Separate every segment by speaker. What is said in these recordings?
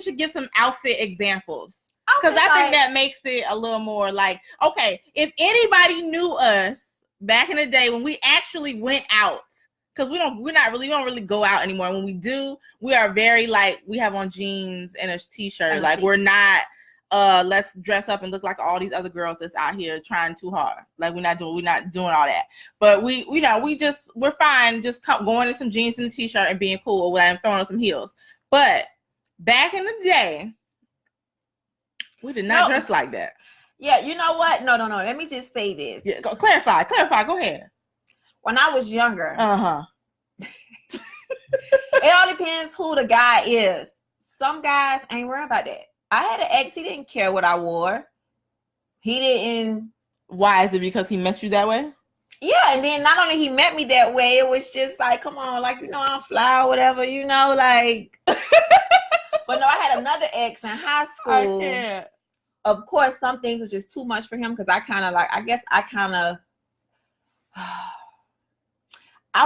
Speaker 1: should give some outfit examples. Because I think that makes it a little more like, okay, if anybody knew us back in the day when we actually went out, because we don't really go out anymore. When we do, we are very like, we have on jeans and a t-shirt. Like we're not let's dress up and look like all these other girls that's out here trying too hard. Like we're not doing all that. But we're fine just going in some jeans and a t-shirt and being cool without throwing on some heels. But back in the day, we did not dress like that.
Speaker 2: Yeah, you know what? No. Let me just say this.
Speaker 1: Yeah, clarify. Go ahead.
Speaker 2: When I was younger, it all depends who the guy is. Some guys ain't worried about that. I had an ex, he didn't care what I wore. He didn't.
Speaker 1: Why? Is it because he met you that way?
Speaker 2: Yeah, and then not only he met me that way, it was just like, come on, like, I'm fly or whatever, like. But no, I had another ex in high school.
Speaker 1: I can't.
Speaker 2: Of course, some things was just too much for him because I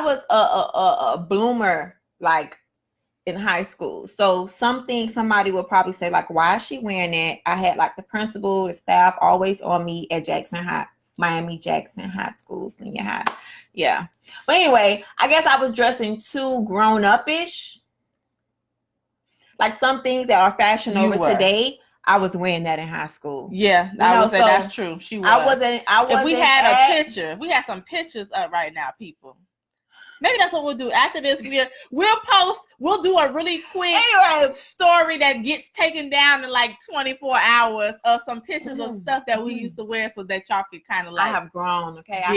Speaker 2: was a bloomer, like, in high school. So something somebody would probably say, like, why is she wearing that? I had, like, the principal, the staff always on me at Miami Jackson High School, senior high. Yeah. But anyway, I guess I was dressing too grown up-ish. Like some things that are fashion over today, I was wearing that in high school.
Speaker 1: Yeah, I would say that's true. She was.
Speaker 2: I wasn't.
Speaker 1: If we had we had some pictures up right now, people. Maybe that's what we'll do after this. We'll do a really quick story that gets taken down in like 24 hours of some pictures of stuff that we used to wear so that y'all could kind of like.
Speaker 2: I have grown, okay? I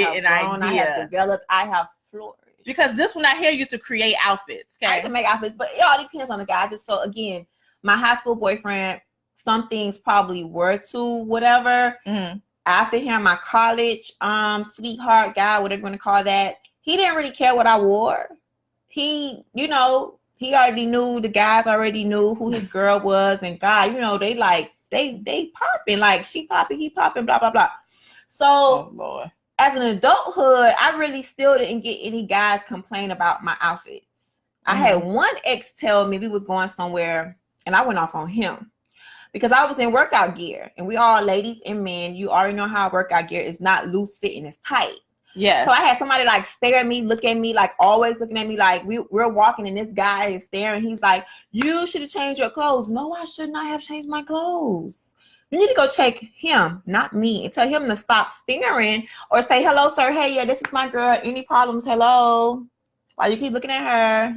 Speaker 2: have developed. I have flourished.
Speaker 1: Because this one out here used to create outfits, okay?
Speaker 2: I used to make outfits, but it all depends on the guy. So again, my high school boyfriend, some things probably were too whatever. Mm-hmm. After him, my college sweetheart guy, whatever you want to call that, he didn't really care what I wore. He already knew, the guys already knew who his girl was, and God, they popping, like she popping, he popping, blah, blah, blah. So,
Speaker 1: oh, Lord.
Speaker 2: As an adulthood, I really still didn't get any guys complain about my outfits. Mm-hmm. I had one ex tell me we was going somewhere, and I went off on him because I was in workout gear, and we all ladies and men, you already know how workout gear is not loose fitting, it's tight.
Speaker 1: Yeah.
Speaker 2: So I had somebody like stare at me, look at me, like always looking at me, like we're walking and this guy is staring. He's like, you should have changed your clothes. No, I should not have changed my clothes. You need to go check him, not me, and tell him to stop staring or say, hello, sir. Hey, yeah, this is my girl. Any problems? Hello. Why you keep looking at her?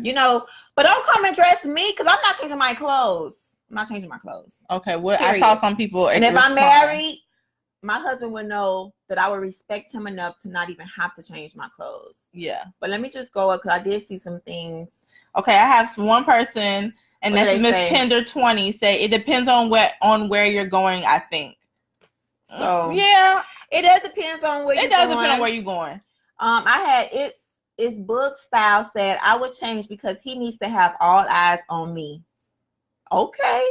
Speaker 2: But don't come and dress me because I'm not changing my clothes. I'm not changing my clothes.
Speaker 1: Okay. Well, period. I saw some people.
Speaker 2: And if I'm married, my husband would know that I would respect him enough to not even have to change my clothes.
Speaker 1: Yeah. But
Speaker 2: let me just go up because I did see some things.
Speaker 1: Okay. I have one person. And that's Miss Pender 20 say it depends on where you're going, I think.
Speaker 2: So
Speaker 1: yeah,
Speaker 2: it does depends on where you're going.
Speaker 1: It does depend on where you're going.
Speaker 2: I had it's book style said I would change because he needs to have all eyes on me. Okay.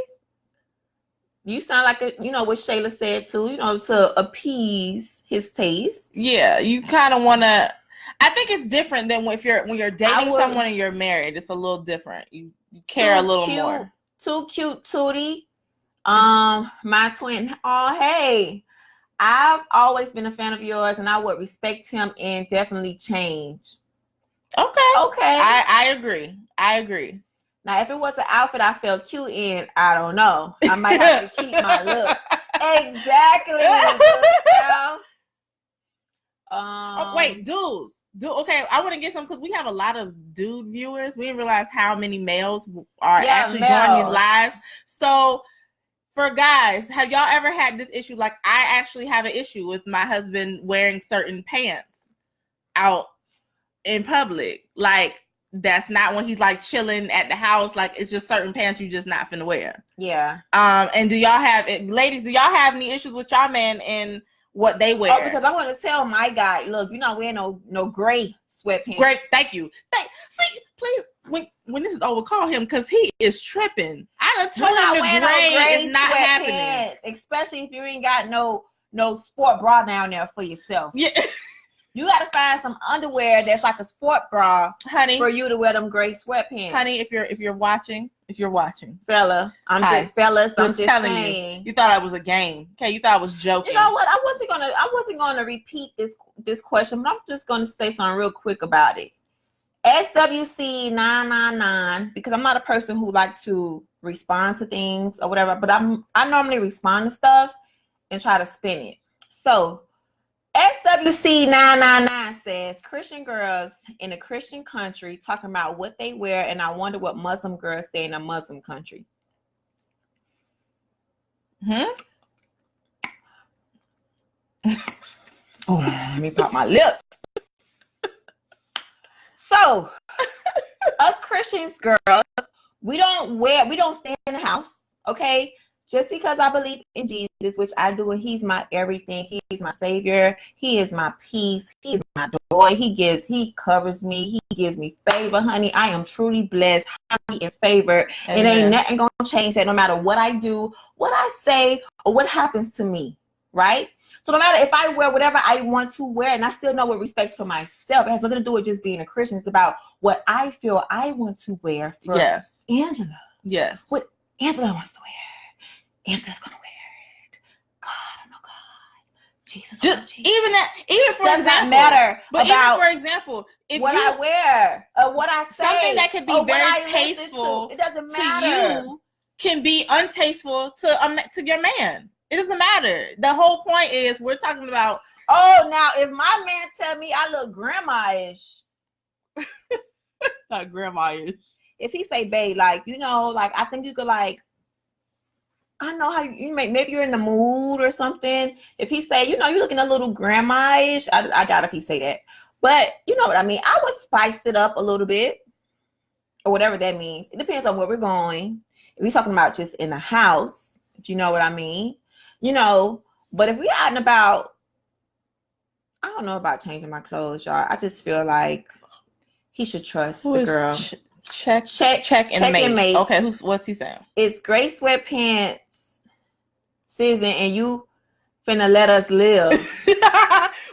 Speaker 2: You sound like what Shayla said too, to appease his taste.
Speaker 1: Yeah, you kind of want to. I think it's different than when you're dating someone and you're married. It's a little different. You care a little more.
Speaker 2: Too cute, Tootie. My twin. Oh, hey. I've always been a fan of yours, and I would respect him and definitely change.
Speaker 1: Okay. I agree.
Speaker 2: Now, if it was an outfit I felt cute in, I don't know. I might have to keep my look. Exactly.
Speaker 1: Wait, dudes. Okay, I want to get some because we have a lot of dude viewers. We didn't realize how many males are actually joining these lives. So, for guys, have y'all ever had this issue? Like, I actually have an issue with my husband wearing certain pants out in public. Like, that's not when he's like chilling at the house. Like, it's just certain pants you just not finna wear.
Speaker 2: Yeah.
Speaker 1: And do y'all have ladies? Do y'all have any issues with y'all man and what they wear?
Speaker 2: Oh, because I want to tell my guy, look, you're not wearing no gray sweatpants.
Speaker 1: Great, thank you. See, please, when this is over, call him because he is tripping. I done told him the gray is not happening.
Speaker 2: Especially if you ain't got no sport bra down there for yourself.
Speaker 1: Yeah.
Speaker 2: You gotta find some underwear that's like a sport bra,
Speaker 1: honey,
Speaker 2: for you to wear them gray sweatpants.
Speaker 1: Honey, if you're watching,
Speaker 2: fella, I'm just
Speaker 1: telling
Speaker 2: saying.
Speaker 1: You thought I was a game. Okay, you thought I was joking.
Speaker 2: You know what? I wasn't gonna repeat this question, but I'm just gonna say something real quick about it. SWC 999, because I'm not a person who like to respond to things or whatever, but I normally respond to stuff and try to spin it. So SWC 999 says Christian girls in a Christian country talking about what they wear, and I wonder what Muslim girls say in a Muslim country. Oh, let me pop my lips. So, us Christians girls, we don't stay in the house, okay? Just because I believe in Jesus, which I do, and he's my everything. He's my savior. He is my peace. He is my joy. He covers me. He gives me favor, honey. I am truly blessed, happy, and favored. Amen. It ain't nothing going to change that no matter what I do, what I say, or what happens to me, right? So no matter if I wear whatever I want to wear, and I still know what respects for myself, it has nothing to do with just being a Christian. It's about what I feel I want to wear for Angela.
Speaker 1: Yes.
Speaker 2: What Angela wants to wear. Angela's gonna wear it. God, I know God. Jesus.
Speaker 1: Jesus. Even for
Speaker 2: does
Speaker 1: example,
Speaker 2: not matter.
Speaker 1: But
Speaker 2: about
Speaker 1: even for example, if
Speaker 2: what I wear or what I say,
Speaker 1: something that could be very
Speaker 2: tasteful, it doesn't matter.
Speaker 1: To you can be untasteful to your man. It doesn't matter. The whole point is we're talking about.
Speaker 2: Oh, now if my man tell me I look grandma-ish,
Speaker 1: not grandma-ish.
Speaker 2: If he say, babe, like, you know, like I think you could like. I know how maybe you're in the mood or something. If he say, you know, you're looking a little grandma-ish, I doubt if he say that. But you know what I mean? I would spice it up a little bit or whatever that means. It depends on where we're going. If we're talking about just in the house, if you know what I mean, you know. But if we're out and about, I don't know about changing my clothes, y'all. I just feel like he should trust the girl.
Speaker 1: Check and mate. Okay, what's he saying?
Speaker 2: It's gray sweatpants season, and you finna let us live.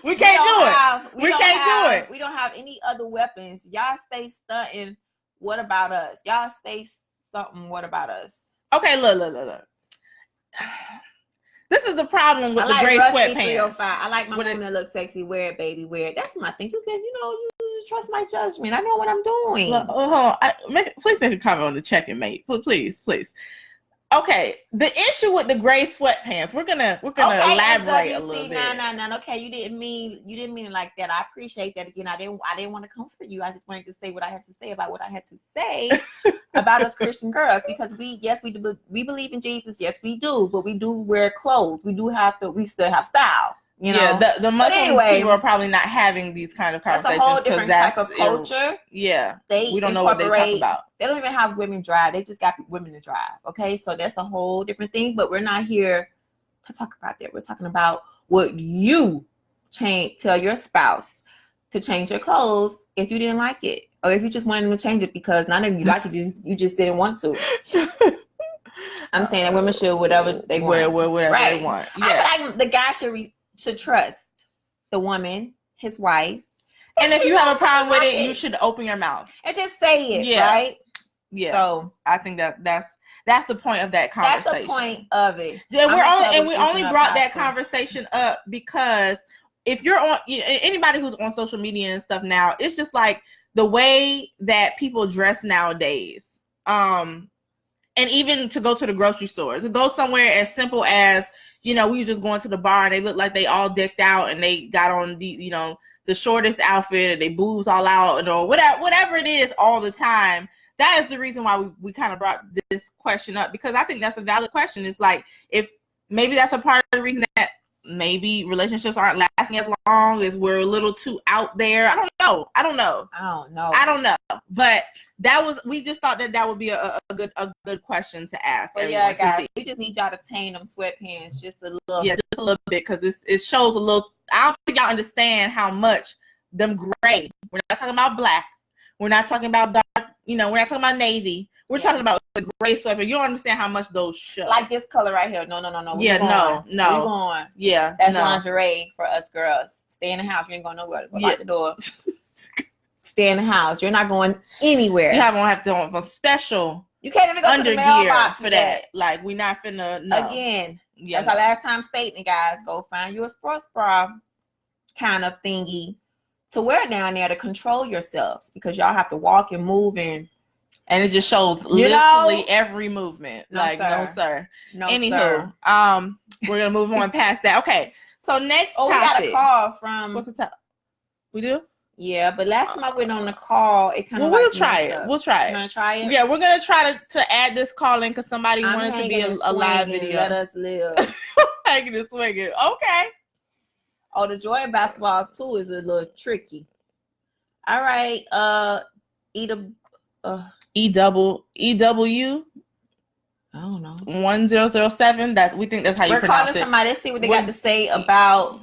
Speaker 1: We can't do it. We can't do it.
Speaker 2: We don't have any other weapons. Y'all stay stunting. What about us? Y'all stay something. What about us?
Speaker 1: Okay, look. This is the problem with the gray sweatpants.
Speaker 2: I like my woman to look sexy. Wear it, baby. Wear it. That's my thing. Just let you trust my judgment. I know what I'm doing.
Speaker 1: Please make a comment on the check and mate. Please. Okay, the issue with the gray sweatpants. We're gonna elaborate a little bit.
Speaker 2: No. Okay, you didn't mean it like that. I appreciate that. Again, I didn't want to come for you. I just wanted to say what I had to say about what I had to say about us Christian girls, because we believe in Jesus. Yes, we do, but we do wear clothes. We still have style. You know?
Speaker 1: Yeah, the Muslim people are probably not having these kind of conversations.
Speaker 2: That's a whole different type of culture.
Speaker 1: We don't know what they're talking about.
Speaker 2: They don't even have women drive. They just got women to drive. Okay, so that's a whole different thing. But we're not here to talk about that. We're talking about what you tell your spouse to change your clothes if you didn't like it, or if you just wanted them to change it because none of you like it, you just didn't want to. I'm saying that women should whatever they want.
Speaker 1: Whatever they want. Yeah,
Speaker 2: I feel like the guy should trust the woman, his wife.
Speaker 1: And if you have a problem with it, you should open your mouth
Speaker 2: and just say it, right?
Speaker 1: Yeah.
Speaker 2: So
Speaker 1: I think that's the point of that conversation.
Speaker 2: That's the point of it.
Speaker 1: And we only brought that conversation up because if you're on anybody who's on social media and stuff now, it's just like the way that people dress nowadays. And even to go to the grocery store, to go somewhere as simple as, we were just going to the bar and they look like they all decked out and they got on the shortest outfit and they boobs all out or whatever it is all the time. That is the reason why we kind of brought this question up, because I think that's a valid question. It's like, if maybe that's a part of the reason that maybe relationships aren't lasting as long, as we're a little too out there. I don't know. But we just thought that would be a good question to ask.
Speaker 2: Well, yeah, guys, we just need y'all to tame them sweatpants just a little.
Speaker 1: Yeah, just a little bit, because it shows a little. I don't think y'all understand how much them gray. We're not talking about black. We're not talking about dark. We're not talking about navy. We're talking about the gray sweatpants. You don't understand how much those show.
Speaker 2: Like this color right here. No.
Speaker 1: Yeah, no.
Speaker 2: We're going.
Speaker 1: Yeah,
Speaker 2: that's lingerie for us girls. Stay in the house. You ain't going nowhere. Go lock the door. Stay in the house. You're not going anywhere.
Speaker 1: You have to have a special.
Speaker 2: You can't even go to the mailbox
Speaker 1: for that. Like, we not finna. No.
Speaker 2: Again, that's our last time stating, guys. Go find you a sports bra kind of thingy to wear down there to control yourselves, because y'all have to walk and move and
Speaker 1: it just shows literally every movement.
Speaker 2: No,
Speaker 1: like,
Speaker 2: sir.
Speaker 1: no, sir.
Speaker 2: No,
Speaker 1: Anywho,
Speaker 2: sir.
Speaker 1: We're gonna move on past that. Okay, so next topic.
Speaker 2: We got a call from.
Speaker 1: What's the top? We do?
Speaker 2: Yeah, but last time I went on the call, it kind of.
Speaker 1: We'll try it. We'll try it.
Speaker 2: You gonna try it?
Speaker 1: Yeah, we're gonna try to add this call in because somebody wanted to be a live video.
Speaker 2: Let us live.
Speaker 1: Hanging and swinging. Okay.
Speaker 2: Oh, the joy of basketball too is a little tricky. All right.
Speaker 1: EW.
Speaker 2: I don't know.
Speaker 1: 1007. That we think that's how you pronounce it.
Speaker 2: We're calling somebody. Let's see what they got to say about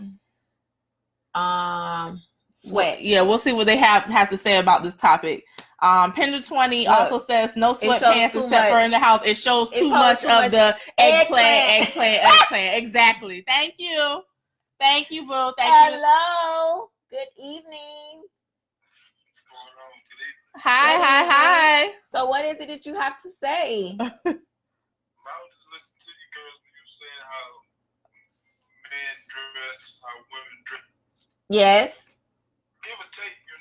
Speaker 2: sweat.
Speaker 1: Yeah, we'll see what they have to say about this topic. Pender 20 also says no sweatpants except for in the house. It shows too much of the eggplant. Exactly. Thank you, boo.
Speaker 2: Hello. Good evening.
Speaker 1: Hi.
Speaker 2: So what is it that you have to say?
Speaker 3: I was just listening to you girls when you were saying how men dress, how women dress.
Speaker 2: Yes.
Speaker 3: Give or take, you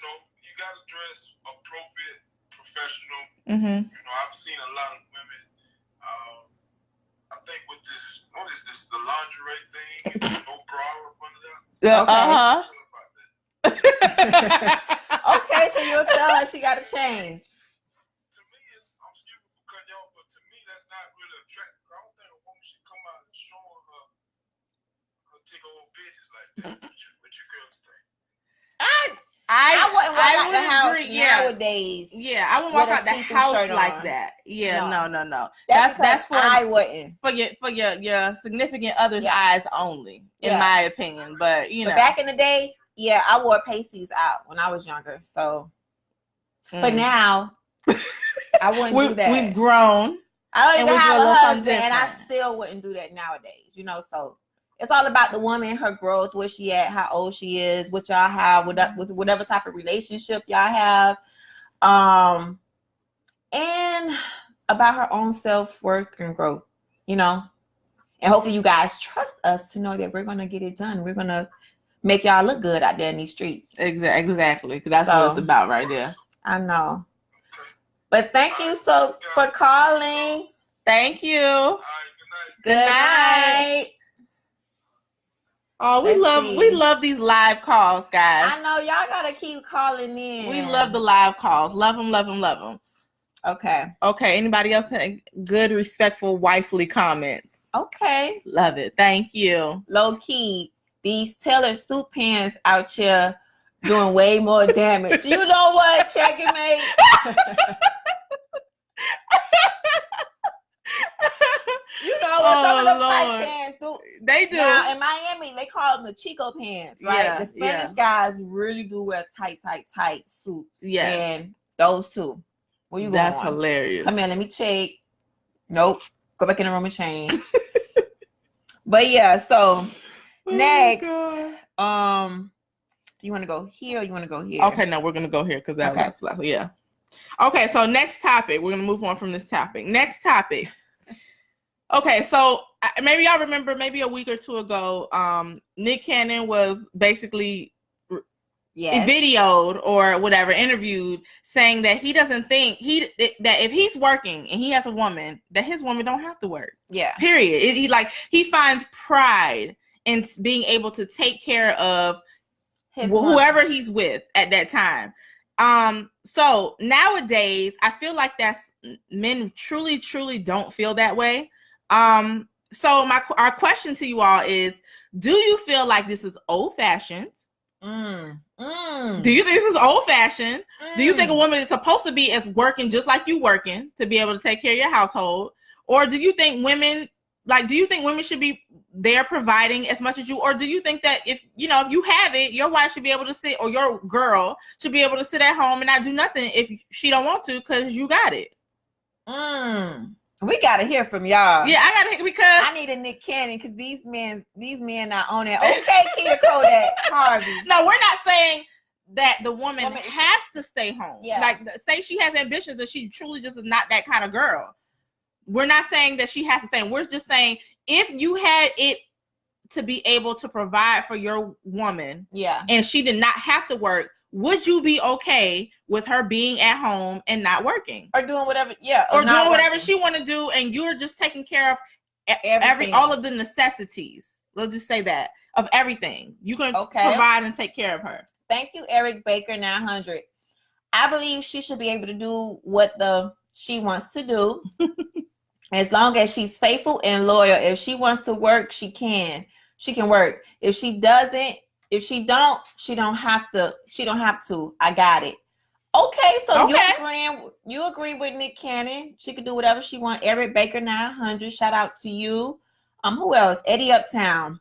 Speaker 3: gotta dress appropriate, professional.
Speaker 1: Mm-hmm.
Speaker 3: I've seen a lot of women. I think with this, what is this? The lingerie thing, no bra up under that.
Speaker 2: Okay, so you'll tell her she got to change.
Speaker 3: To me, I'm stupid for cutting y'all, but to me, that's not really attractive. I don't think a woman should come out and showing her tick old bitches like that. What you girls think?
Speaker 2: I wouldn't walk out the house
Speaker 1: agree.
Speaker 2: nowadays.
Speaker 1: Yeah, I wouldn't walk out the house like that. Yeah, no. That's for
Speaker 2: I wouldn't.
Speaker 1: For your significant other's eyes only, in my opinion. But
Speaker 2: But back in the day, I wore pasties out when I was younger. So, but now I wouldn't do that.
Speaker 1: We've grown.
Speaker 2: I don't even have a husband, and I still wouldn't do that nowadays. So. It's all about the woman, her growth, where she at, how old she is, what y'all have, with whatever type of relationship y'all have, and about her own self-worth and growth, And hopefully you guys trust us to know that we're going to get it done. We're going to make y'all look good out there in these streets.
Speaker 1: Exactly, because that's what it's about right there.
Speaker 2: I know. But thank you for calling.
Speaker 1: Thank you.
Speaker 3: All right,
Speaker 2: good night.
Speaker 1: Oh, we love these live calls, guys.
Speaker 2: I know y'all gotta keep calling in.
Speaker 1: We love the live calls. Love them. Okay. Anybody else have good, respectful, wifely comments?
Speaker 2: Okay.
Speaker 1: Love it. Thank you.
Speaker 2: Low key, these Taylor suit pants out here doing way more damage. You know what? Check it, mate. Some of them tight pants do.
Speaker 1: They do.
Speaker 2: Now, in Miami, they call them the Chico pants, right?
Speaker 1: Yeah,
Speaker 2: the Spanish guys really do wear tight suits.
Speaker 1: Yes.
Speaker 2: And those two. Where you going?
Speaker 1: That's hilarious.
Speaker 2: Come here, let me check. Nope. Go back in the room and change. But so next, you want to go here or you want to go here?
Speaker 1: Okay, no, we're going to go here because that was last. Yeah. Okay, so next topic. We're going to move on from this topic. Next topic. Okay, so maybe y'all remember maybe a week or two ago, Nick Cannon was basically videoed or whatever, interviewed, saying that he doesn't think that if he's working and he has a woman, that his woman don't have to work. Yeah. Period. He finds pride in being able to take care of whoever he's with at that time. So nowadays, I feel like men truly don't feel that way. So our question to you all is, do you feel like this is old-fashioned? Do you think this is old-fashioned? Do you think a woman is supposed to be working just like you working to be able to take care of your household? Or do you think women should be there providing as much as you? Or do you think that if you have it, your wife should be able to sit, or your girl should be able to sit at home and not do nothing if she don't want to because you got it?
Speaker 2: We gotta hear from y'all.
Speaker 1: Yeah, I gotta, because
Speaker 2: I need a Nick Cannon, because these men not on it. Okay, Keita Kodak, Harvey.
Speaker 1: No, we're not saying that the woman has to stay home.
Speaker 2: Yeah.
Speaker 1: Like, say she has ambitions and she truly just is not that kind of girl. We're not saying that she has to stay. We're just saying if you had it to be able to provide for your woman, and she did not have to work, would you be okay with her being at home and not working,
Speaker 2: or doing whatever?
Speaker 1: Or doing whatever she want to do, and you're just taking care of all of the necessities. Let's just say that of everything you can provide and take care of her.
Speaker 2: Thank you, Eric Baker 900. I believe she should be able to do what she wants to do, as long as she's faithful and loyal. If she wants to work, she can. She can work. If she doesn't, if she don't have to. She don't have to. I got it. Okay, so you agree with Nick Cannon? She could do whatever she wants. Eric Baker 900. Shout out to you. Who else? Eddie Uptown.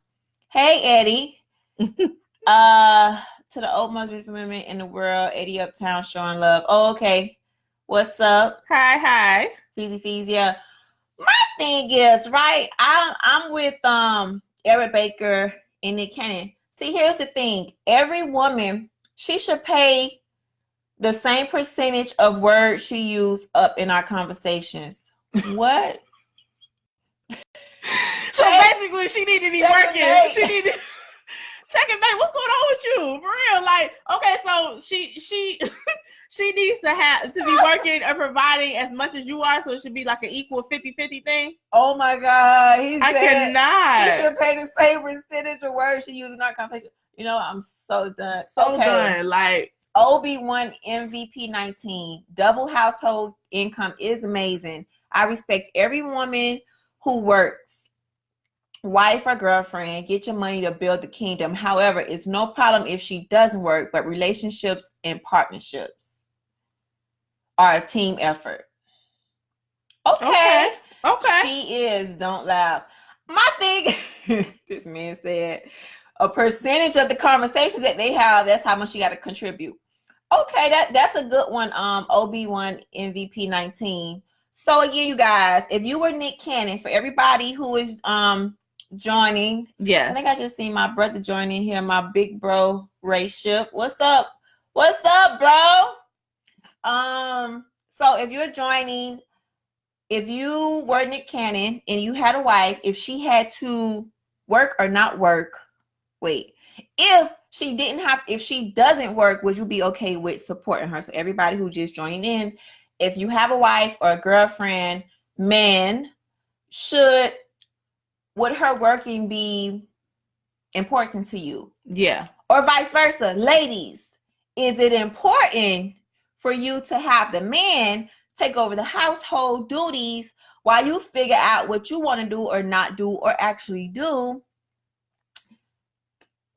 Speaker 2: Hey, Eddie. To the old most beautiful women in the world, Eddie Uptown showing love. Oh, okay. What's up?
Speaker 1: Hi.
Speaker 2: Feezy. Yeah. My thing is, right, I'm with Eric Baker and Nick Cannon. See, here's the thing. Every woman, she should pay the same percentage of words she used up in our conversations. What?
Speaker 1: So basically, she need to be working. She need to check it back. What's going on with you? For real. Like, okay, so she needs to be working or providing as much as you are, so it should be like an equal 50-50 thing.
Speaker 2: Oh my God.
Speaker 1: I cannot.
Speaker 2: She should pay the same percentage of words she used in our conversation. You know, I'm so done.
Speaker 1: Done. Like,
Speaker 2: OB1 MVP 19. Double household income is amazing. I respect every woman who works. Wife or girlfriend, get your money to build the kingdom. However, it's no problem if she doesn't work, but relationships and partnerships are a team effort. Okay. She is. Don't laugh. My thing, this man said, a percentage of the conversations that they have, that's how much you got to contribute. Okay, that's a good one. OB1 MVP 19. So again, you guys, if you were Nick Cannon, for everybody who is joining, I think I just seen my brother joining here, my big bro Ray Ship. What's up, bro? So if you're joining, if you were Nick Cannon and you had a wife, if she had to work or not work, if she doesn't work, would you be okay with supporting her? So everybody who just joined in, if you have a wife or a girlfriend, man, would her working be important to you? Yeah. Or vice versa. Ladies, is it important for you to have the man take over the household duties while you figure out what you want to do or not do or actually do?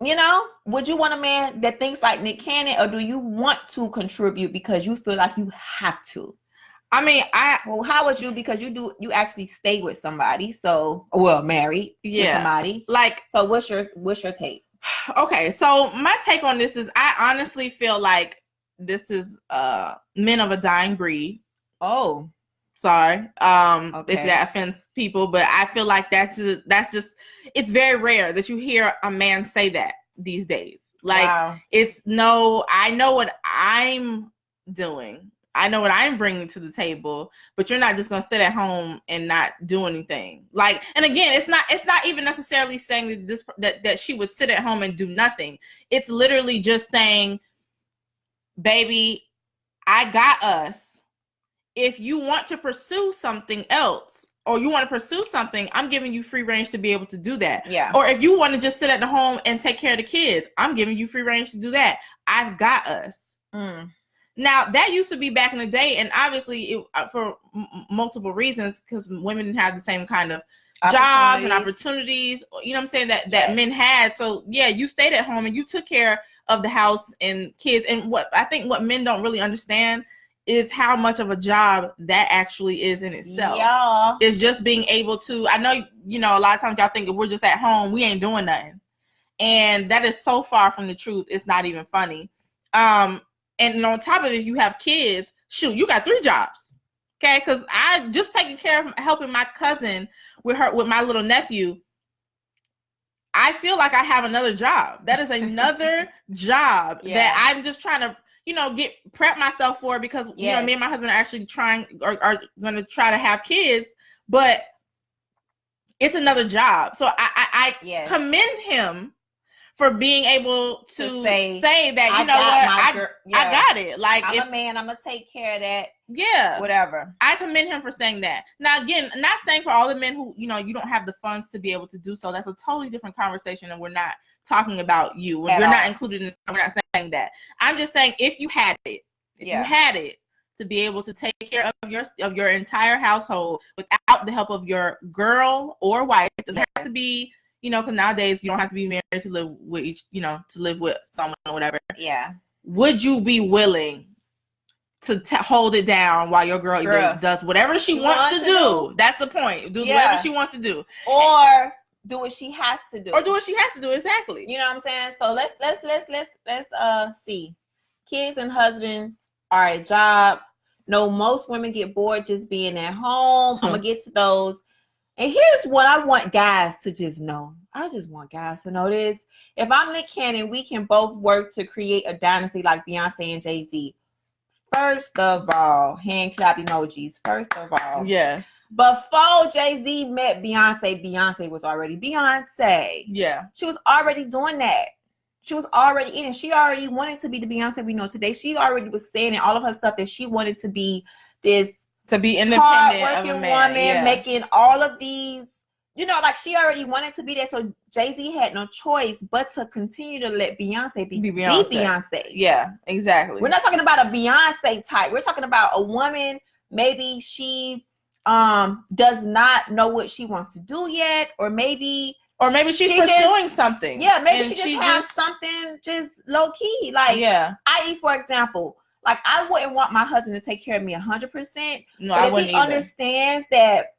Speaker 2: You know, would you want a man that thinks like Nick Cannon, or do you want to contribute because you feel like you have to? I mean, how would you, because you actually stay with somebody, married to somebody. Like, so what's your take?
Speaker 1: Okay, so my take on this is, I honestly feel like this is men of a dying breed. Oh, sorry. If that offends people, but I feel like that's just it's very rare that you hear a man say that these days. Like, I know what I'm doing. I know what I'm bringing to the table, but you're not just going to sit at home and not do anything. Like, and again, it's not even necessarily saying that she would sit at home and do nothing. It's literally just saying, baby, I got us. If you want to pursue something else, or you want to pursue something, I'm giving you free range to be able to do that. Yeah. Or if you want to just sit at the home and take care of the kids, I'm giving you free range to do that. I've got us. Now, that used to be back in the day, and obviously for multiple reasons, because women didn't have the same kind of jobs and opportunities, you know what I'm saying, that men had. So, yeah, you stayed at home and you took care of the house and kids. And what men don't really understand is how much of a job that actually is in itself. Yeah. It's just being able to, I know, you know, a lot of times y'all think if we're just at home, we ain't doing nothing. And that is so far from the truth. It's not even funny. And on top of it, if you have kids, shoot, you got 3 jobs. Okay, because I just taking care of helping my cousin with my little nephew. I feel like I have another job. That is another job that I'm just trying to, prep myself for, because me and my husband are actually trying are going to try to have kids, but it's another job. So I commend him for being able to say that, I got it. Like,
Speaker 2: I'm a man, I'm gonna take care of that.
Speaker 1: Yeah.
Speaker 2: Whatever.
Speaker 1: I commend him for saying that. Now, again, not saying for all the men who, you don't have the funds to be able to do so. That's a totally different conversation, and we're not talking about you. You're not included in this. We're not saying that. I'm just saying, if you had it, to be able to take care of your entire household without the help of your girl or wife, it doesn't have to be, because nowadays you don't have to be married to live with to live with someone or whatever.
Speaker 2: Yeah.
Speaker 1: Would you be willing to hold it down while your girl does whatever she wants to do? That's the point. Do whatever she wants to do,
Speaker 2: or do what she has to do,
Speaker 1: Exactly.
Speaker 2: You know what I'm saying? So let's see. Kids and husbands are a job. No, most women get bored just being at home. I'm gonna get to those. And here's what I want guys to just know. I just want guys to know this. If I'm Nick Cannon, we can both work to create a dynasty like Beyonce and Jay-Z. First of all, hand clap emojis. First of all.
Speaker 1: Yes.
Speaker 2: Before Jay-Z met Beyonce, Beyonce was already Beyonce.
Speaker 1: Yeah.
Speaker 2: She was already doing that. She was already in it. She already wanted to be the Beyonce we know today. She already was saying in all of her stuff that she wanted to be this,
Speaker 1: to be independent of a man,
Speaker 2: woman, making all of these, like she already wanted to be there. So Jay-Z had no choice but to continue to let Beyonce be Beyonce.
Speaker 1: Yeah, exactly.
Speaker 2: We're not talking about a Beyonce type. We're talking about a woman. Maybe she does not know what she wants to do yet, or maybe
Speaker 1: she's pursuing something.
Speaker 2: Yeah, maybe she just has something just low key. Like, i.e., for example, like, I wouldn't want my husband to take care of me 100%.
Speaker 1: No, I wouldn't.
Speaker 2: If he understands that,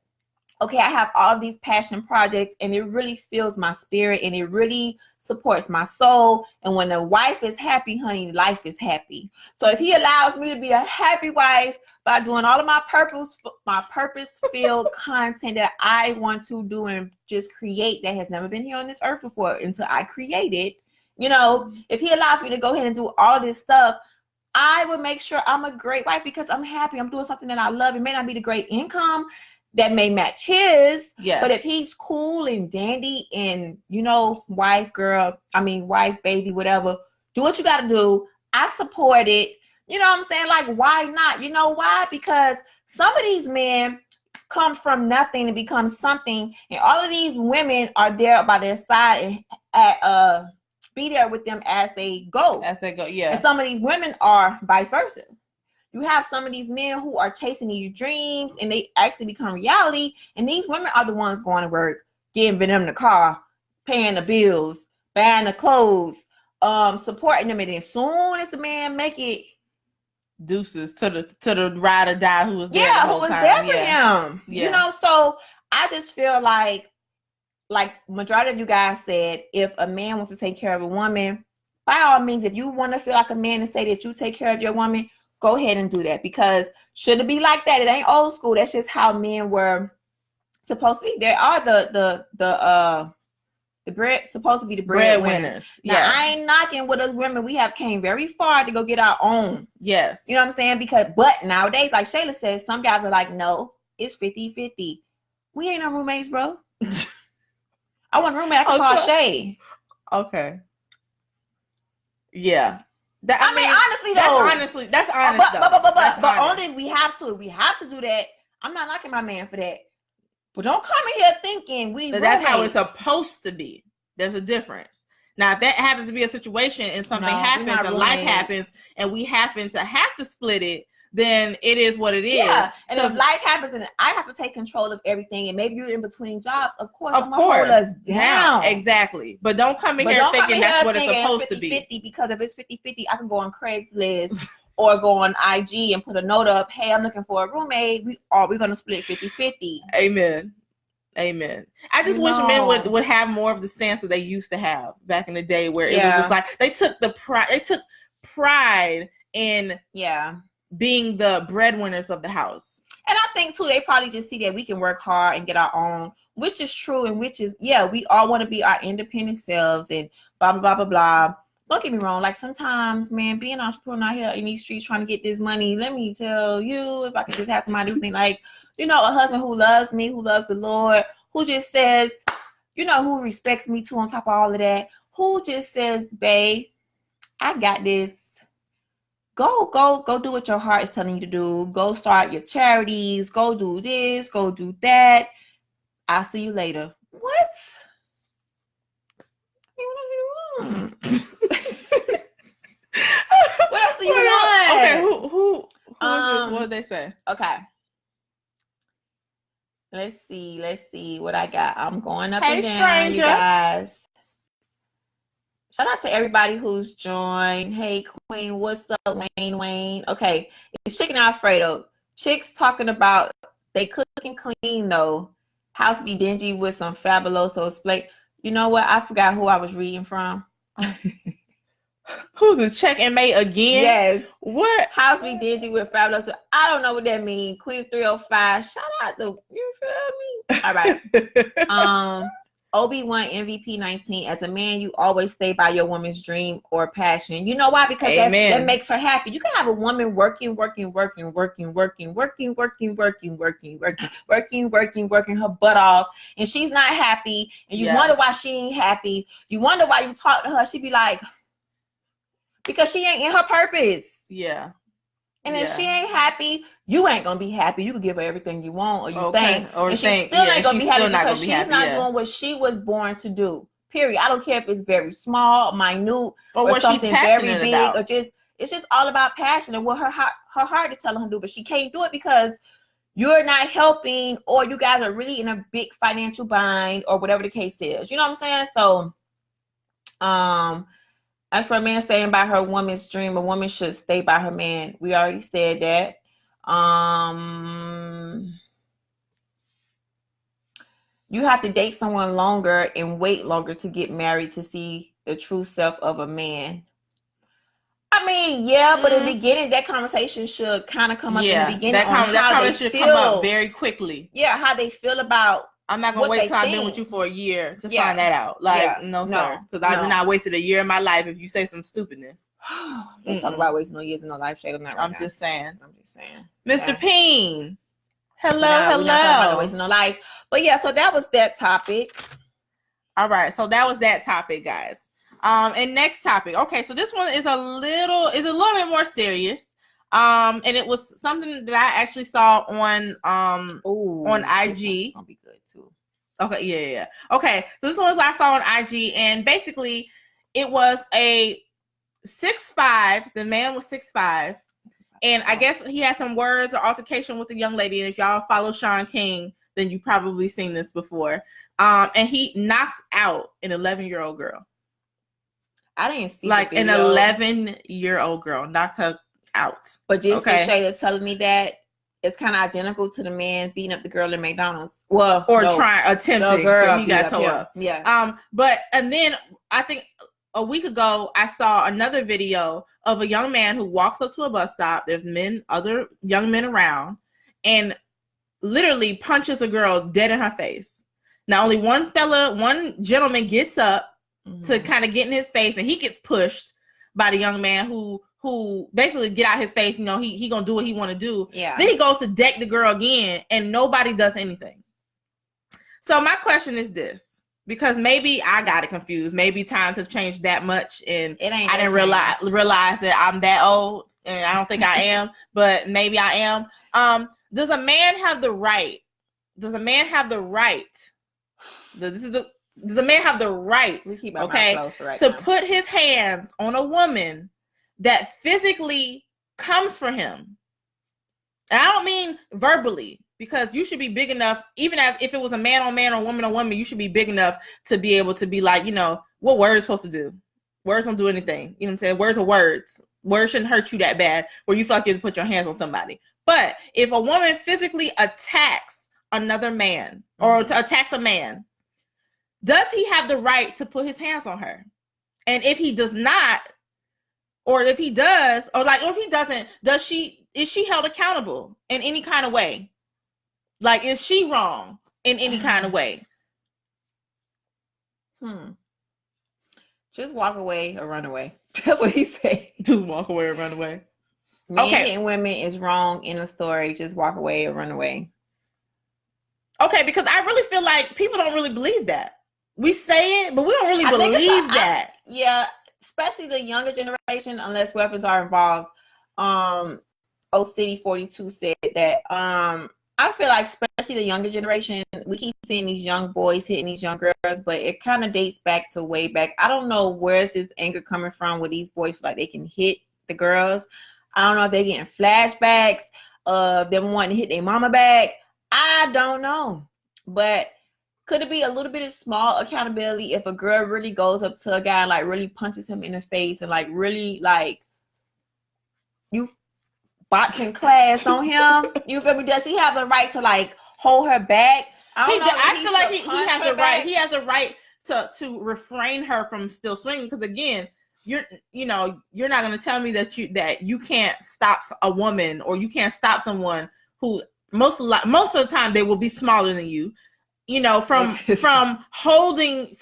Speaker 2: okay, I have all of these passion projects and it really fills my spirit and it really supports my soul. And when the wife is happy, honey, life is happy. So if he allows me to be a happy wife by doing all of my purpose-filled content that I want to do and just create that has never been here on this earth before until I create it, if he allows me to go ahead and do all this stuff, I would make sure I'm a great wife because I'm happy. I'm doing something that I love. It may not be the great income that may match his, but if he's cool and dandy and, wife, baby, whatever, do what you got to do. I support it. You know what I'm saying? Like, why not? You know why? Because some of these men come from nothing to become something, and all of these women are there by their side and be there with them as they go.
Speaker 1: Yeah.
Speaker 2: And some of these women are vice versa. You have some of these men who are chasing these dreams and they actually become reality. And these women are the ones going to work, getting them the car, paying the bills, buying the clothes, supporting them. And as soon as the man make it,
Speaker 1: deuces to the ride or die who was there.
Speaker 2: Yeah, who was there for him. Yeah. So I just feel like majority of you guys said, if a man wants to take care of a woman, by all means, if you want to feel like a man and say that you take care of your woman, go ahead and do that, because should it be like that? It ain't old school. That's just how men were supposed to be. There are supposed to be the breadwinners. Now, I ain't knocking with us women. We have came very far to go get our own.
Speaker 1: Yes.
Speaker 2: You know what I'm saying? But nowadays, like Shayla says, some guys are like, no, it's 50-50. We ain't no roommates, bro. I want a roommate I can call Shay.
Speaker 1: Okay. Yeah.
Speaker 2: Honestly,
Speaker 1: that's honest.
Speaker 2: But only if we have to do that. I'm not knocking my man for that. But don't come in here thinking that's
Speaker 1: how it's supposed to be. There's a difference. Now, if that happens to be a situation and something happens and life happens and we happen to have to split it, then it is what it is.
Speaker 2: Yeah, and if life happens and I have to take control of everything, and maybe you're in between jobs, of course, hold us down.
Speaker 1: Exactly. But don't come in here thinking that's what it's supposed to be.
Speaker 2: 50-50, because if it's 50-50, I can go on Craigslist or go on IG and put a note up, hey, I'm looking for a roommate. We're going to split 50-50.
Speaker 1: Amen. I just wish men would have more of the stance that they used to have back in the day, where it was just like they took pride in being the breadwinners of the house.
Speaker 2: And I think too, they probably just see that we can work hard and get our own, which is true, and which is, yeah, we all want to be our independent selves and blah, blah, blah, blah, blah. Don't get me wrong. Like sometimes, man, being an entrepreneur out here in these streets trying to get this money, let me tell you, if I could just have somebody who think like, you know, a husband who loves me, who loves the Lord, who just says, you know, who respects me too on top of all of that, who just says, babe, I got this. Go do what your heart is telling you to do. Go start your charities. Go do this. Go do that. I'll see you later. What? What else do you want?
Speaker 1: Okay, who is this? What did they say?
Speaker 2: Okay. Let's see what I got. I'm going up and down,
Speaker 1: stranger.
Speaker 2: you guys. Shout out to everybody who's joined. Hey, Queen, what's up, Wayne? Okay, it's Chicken Alfredo. Chicks talking about they cooking clean though. House be dingy with some fabuloso splay. You know what? I forgot who I was reading from.
Speaker 1: Who's the check-in mate again?
Speaker 2: Yes.
Speaker 1: What?
Speaker 2: House be dingy with fabuloso. I don't know what that means. Queen 305. Shout out to you. Feel me? All right. Obi-Wan MVP 19. As a man, you always stay by your woman's dream or passion. You know why? Because that makes her happy. You can have a woman working her butt off, and she's not happy, and you wonder why she ain't happy. You wonder why you talk to her. She be like, because she ain't in her purpose.
Speaker 1: Yeah.
Speaker 2: And if she ain't happy, you ain't gonna be happy. You can give her everything you want, or you think,
Speaker 1: or
Speaker 2: and
Speaker 1: she
Speaker 2: still ain't gonna be happy because she's not doing what she was born to do. Period. I don't care if it's very small, minute, or
Speaker 1: what
Speaker 2: something
Speaker 1: she's
Speaker 2: very big,
Speaker 1: about.
Speaker 2: or just it's just all about passion and what her heart is telling her to do. But she can't do it because you're not helping, or you guys are really in a big financial bind, or whatever the case is. You know what I'm saying? So, as for a man staying by her woman's dream, a woman should stay by her man. We already said that. You have to date someone longer and wait longer to get married to see the true self of a man. I mean, but in the beginning, that conversation should kind of come up in the beginning. That conversation should come up
Speaker 1: very quickly.
Speaker 2: Yeah, how they feel about.
Speaker 1: I'm not gonna wait till I've been with you for a year to find that out. Like, no, sir, because I did not wasted a year of my life if you say some stupidness.
Speaker 2: Don't talk about wasting no years in no life. Shade on that.
Speaker 1: I'm just saying. Mr. Peen. Hello.
Speaker 2: We're not talking about wasting no life. But yeah, so that was that topic.
Speaker 1: All right, so that was that topic, guys. And next topic. Okay, so this one is a little bit more serious. And it was something that I actually saw on IG.
Speaker 2: Gonna be good too.
Speaker 1: Okay, yeah. Okay, so this one I saw on IG, and basically it was a 6'5". The man was 6'5", and I guess he had some words or altercation with the young lady. And if y'all follow Sean King, then you probably seen this before. And he knocked out an 11-year-old girl.
Speaker 2: I didn't see
Speaker 1: like an 11-year-old girl knocked her out.
Speaker 2: But just Shayla telling me that it's kind of identical to the man beating up the attempting. The girl
Speaker 1: he got towed up.
Speaker 2: Yeah.
Speaker 1: But and then I think a week ago I saw another video of a young man who walks up to a bus stop. There's other young men around, and literally punches a girl dead in her face. Now only one gentleman gets up to kind of get in his face, and he gets pushed by the young man who basically get out his face. You know, he gonna do what he want to do.
Speaker 2: Yeah.
Speaker 1: Then he goes to deck the girl again, and nobody does anything. So my question is this, because maybe I got it confused. Maybe times have changed that much, and I didn't realize that I'm that old, and I don't think I am, but maybe I am. Does a man have the right? Does a man have the right? Does a man have the right? To put his hands on a woman that physically comes for him? And I don't mean verbally, because you should be big enough, even as if it was a man on man or woman on woman, you should be big enough to be able to be like, you know, what words supposed to do? Words don't do anything. You know what I'm saying? Words are words. Words shouldn't hurt you that bad where you feel like you have to put your hands on somebody. But if a woman physically attacks another man or attacks a man, does he have the right to put his hands on her? And if he does not, or if he does, or if he doesn't, is she held accountable in any kind of way? Like, is she wrong in any kind of way?
Speaker 2: Just walk away or run away. That's what he said.
Speaker 1: Just walk away or run away.
Speaker 2: Men and women is wrong in the story. Just walk away or run away.
Speaker 1: Okay, because I really feel like people don't really believe that. We say it, but we don't really believe that.
Speaker 2: Yeah, especially the younger generation, unless weapons are involved. City 42 said that. I feel like especially the younger generation, we keep seeing these young boys hitting these young girls, but it kind of dates back to way back. I don't know where's this anger coming from where these boys feel like they can hit the girls. I don't know if they're getting flashbacks of them wanting to hit their mama back. I don't know. But could it be a little bit of small accountability if a girl really goes up to a guy and like really punches him in the face and like really like you boxing class on him? You feel me? Does he have the right to like hold her back?
Speaker 1: I feel like he has the right. He has a right to refrain her from still swinging, because again, you're not going to tell me that you can't stop a woman, or you can't stop someone who most of the time they will be smaller than you. From holding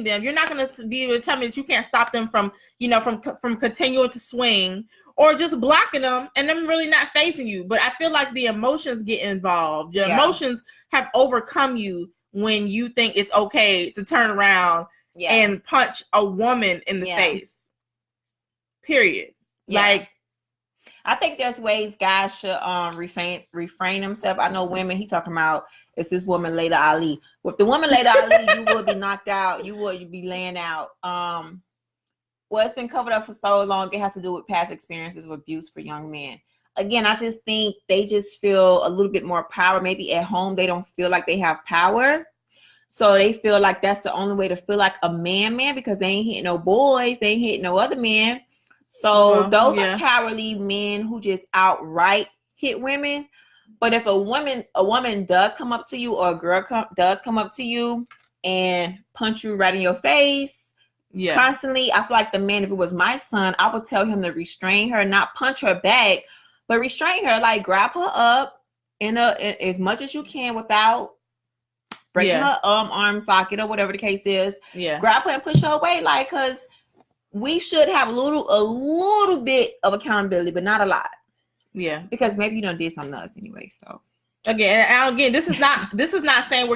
Speaker 1: them. You're not going to be able to tell me that you can't stop them from continuing to swing, or just blocking them and them really not facing you. But I feel like the emotions get involved. Your emotions have overcome you when you think it's okay to turn around and punch a woman in the face. Period. Yeah. Like,
Speaker 2: I think there's ways guys should refrain themselves. I know women, he talking about, it's this woman Layla Ali. With the woman Layla Ali, you would be knocked out. You'd be laying out. Well, it's been covered up for so long. It has to do with past experiences of abuse for young men. Again, I just think they just feel a little bit more power. Maybe at home, they don't feel like they have power. So they feel like that's the only way to feel like a man, because they ain't hitting no boys. They ain't hitting no other men. So those are cowardly men who just outright hit women. But if a woman does come up to you, or a girl does come up to you and punch you right in your face, constantly, I feel like the man, if it was my son, I would tell him to restrain her, not punch her back, but restrain her, like grab her up in as much as you can without breaking her arm socket or whatever the case is. Yeah, grab her and push her away, like, because we should have a little bit of accountability, but not a lot. Yeah, because maybe you done did something else anyway. So
Speaker 1: again, this is not saying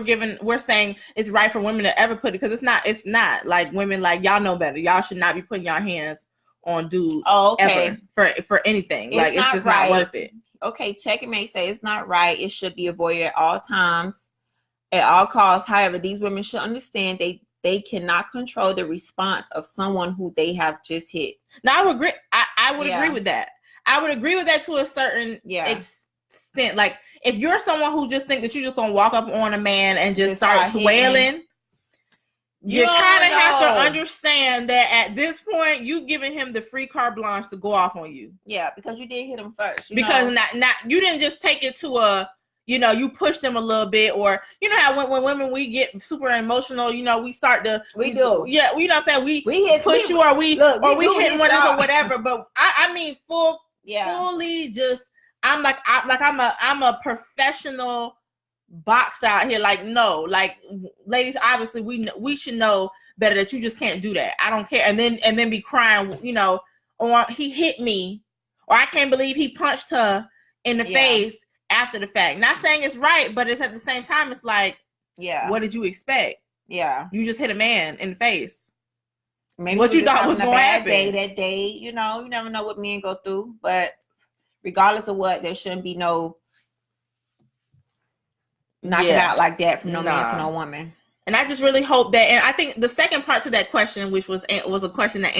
Speaker 1: we're saying it's right for women to ever put it, because it's not like women, like, y'all know better. Y'all should not be putting your hands on dudes ever for anything. It's just not worth it.
Speaker 2: Okay, Checkmate say it's not right. It should be avoided at all times, at all costs. However, these women should understand they cannot control the response of someone who they have just hit.
Speaker 1: Now, I would agree. I would agree with that. I would agree with that to a certain extent. Like, if you're someone who just think that you're just gonna walk up on a man and just start swailing, you kind of have to understand that at this point you giving him the free carte blanche to go off on you.
Speaker 2: Yeah, because you did hit him first.
Speaker 1: Not you didn't just take it to a. You push them a little bit, or how when women, we get super emotional, we start to do. Yeah, you know what I'm saying? We hit, push you, or we hit one or whatever. But I mean fully just I'm a professional boxer out here. Like, no, like, ladies, obviously we should know better that you just can't do that. I don't care. And then be crying, or he hit me, or I can't believe he punched her in the face after the fact. Not saying it's right, but it's at the same time, it's like, what did you expect? Yeah, you just hit a man in the face. Maybe what you thought was going to happen
Speaker 2: that day. You never know what men go through. But regardless of what, there shouldn't be no knocking out like that from no man to no woman.
Speaker 1: And I just really hope that. And I think the second part to that question, which was a question that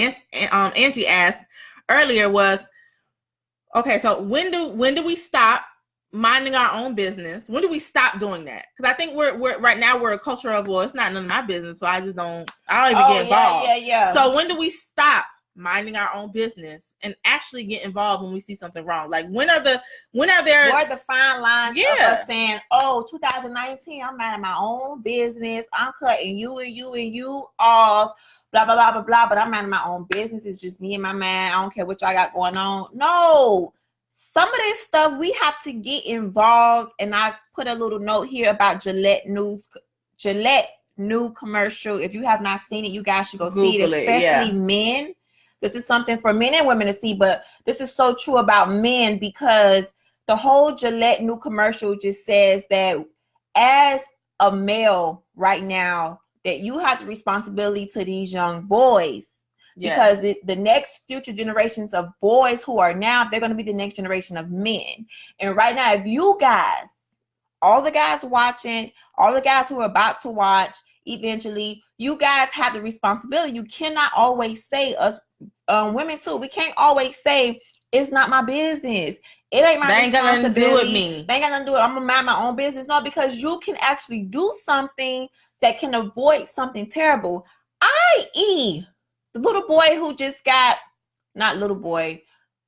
Speaker 1: Angie asked earlier, was, okay, so when do we stop minding our own business? When do we stop doing that? Because I think we're right now we're a culture of, well, it's not none of my business, so I don't even get involved. Yeah. So when do we stop minding our own business and actually get involved when we see something wrong? Like, when are there
Speaker 2: what are the fine lines of us saying, 2019, I'm minding my own business, I'm cutting you and you and you off, blah blah blah blah blah, but I'm minding my own business, it's just me and my man, I don't care what y'all got going on. No, some of this stuff we have to get involved, and I put a little note here about Gillette new commercial. If you have not seen it, you guys should go see it, especially men. This is something for men and women to see, but this is so true about men because the whole Gillette new commercial just says that as a male right now, that you have the responsibility to these young boys. Because the next future generations of boys who are now, they're going to be the next generation of men. And right now, if you guys, all the guys watching, all the guys who are about to watch, eventually, you guys have the responsibility. You cannot always say, us women too, we can't always say, it's not my business. It ain't my responsibility. They ain't got nothing to do with me. They ain't got nothing to do with it. I'm going to mind my own business. No, because you can actually do something that can avoid something terrible. I.e., the little boy who just got, not little boy,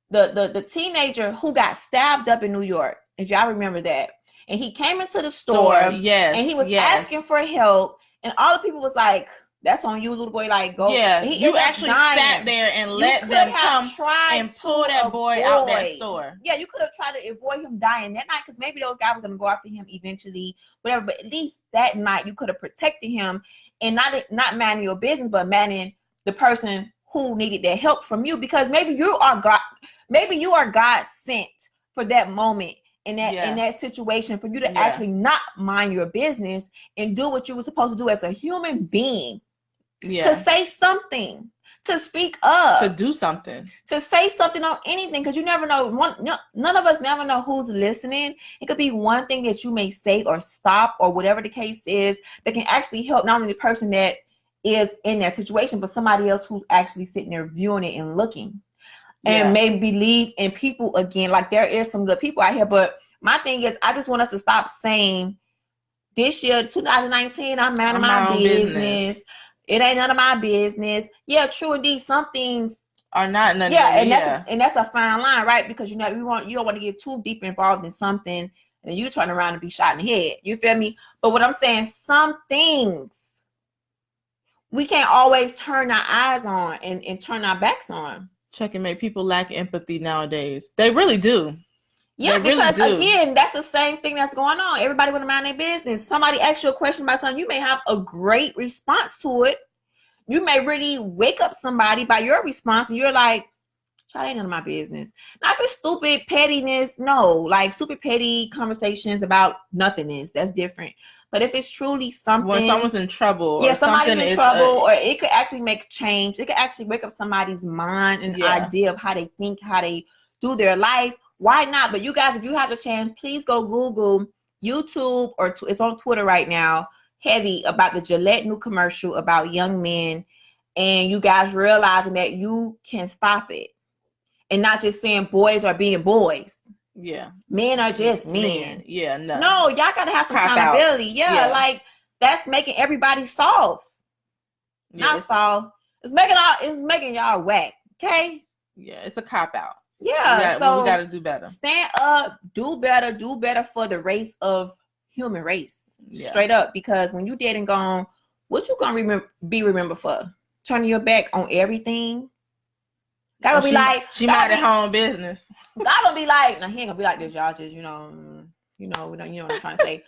Speaker 2: the teenager who got stabbed up in New York, if y'all remember that. And he came into the store, and he was asking for help, and all the people was like, that's on you, little boy, like, go.
Speaker 1: Yeah, you actually sat there and let them come and pull that boy out that store.
Speaker 2: Yeah, you could have tried to avoid him dying that night, because maybe those guys were going to go after him eventually, whatever, but at least that night you could have protected him, and not minding your business, but minding the person who needed that help from you, because maybe you are God sent for that moment in that situation, for you to actually not mind your business and do what you were supposed to do as a human being. To say something, to speak up,
Speaker 1: to do something,
Speaker 2: to say something on anything, because you never know. None of us never know who's listening. It could be one thing that you may say or stop or whatever the case is that can actually help not only the person that is in that situation, but somebody else who's actually sitting there viewing it and looking, and maybe believe in people again. Like, there is some good people out here, but my thing is, I just want us to stop saying this year, 2019, I'm minding my business. It ain't none of my business. Yeah, true indeed. Some things
Speaker 1: are not none.
Speaker 2: And that's a fine line, right? Because you don't want to get too deep involved in something, and you turn around and be shot in the head. You feel me? But what I'm saying, some things we can't always turn our eyes on and turn our backs on.
Speaker 1: Check and make people lack empathy nowadays. They really do.
Speaker 2: Yeah, because again, that's the same thing that's going on. Everybody want to mind their business. Somebody asks you a question about something, you may have a great response to it. You may really wake up somebody by your response, and you're like, "Child, ain't none of my business." Now, if it's stupid pettiness, no, like stupid petty conversations about nothingness, that's different. But if it's truly something,
Speaker 1: when someone's in trouble,
Speaker 2: somebody's in trouble, or it could actually make change. It could actually wake up somebody's mind and idea of how they think, how they do their life. Why not? But you guys, if you have the chance, please go Google, YouTube, or it's on Twitter right now, heavy about the Gillette new commercial about young men, and you guys realizing that you can stop it, and not just saying boys are being boys.
Speaker 1: Yeah,
Speaker 2: men are just men.
Speaker 1: Yeah,
Speaker 2: no, y'all gotta have some accountability. Yeah, like that's making everybody soft. Not soft. It's making y'all whack. Okay.
Speaker 1: Yeah, it's a cop out.
Speaker 2: Yeah, so
Speaker 1: we gotta do better.
Speaker 2: Stand up, do better for the race of human race. Straight up, because when you dead and gone, what you gonna be remembered for? Turning your back on everything. God gonna be like,
Speaker 1: she might have her own business.
Speaker 2: God gonna be like, now he ain't gonna be like this, y'all. Just you know what I'm trying to say.